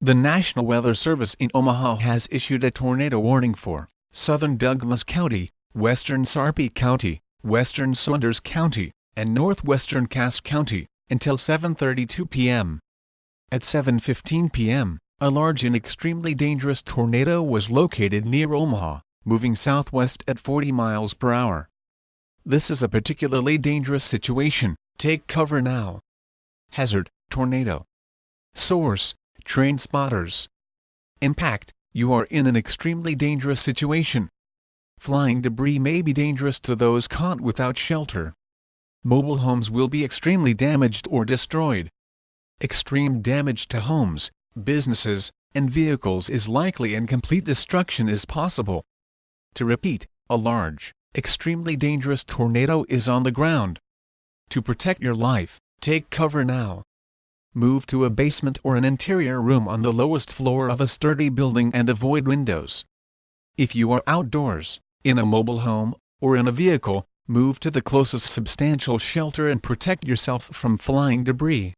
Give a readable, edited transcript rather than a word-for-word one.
The National Weather Service in Omaha has issued a tornado warning for southern Douglas County, western Sarpy County, western Saunders County, and northwestern Cass County, until 7:32 p.m. At 7:15 p.m., a large and extremely dangerous tornado was located near Omaha, moving southwest at 40 miles per hour. This is a particularly dangerous situation. Take cover now. Hazard: tornado. Source: train spotters. Impact: you are in an extremely dangerous situation. Flying debris may be dangerous to those caught without shelter. Mobile homes will be extremely damaged or destroyed. Extreme damage to homes, businesses, and vehicles is likely and complete destruction is possible. To repeat, a large, extremely dangerous tornado is on the ground. To protect your life, take cover now. Move to a basement or an interior room on the lowest floor of a sturdy building and avoid windows. If you are outdoors, in a mobile home, or in a vehicle, move to the closest substantial shelter and protect yourself from flying debris.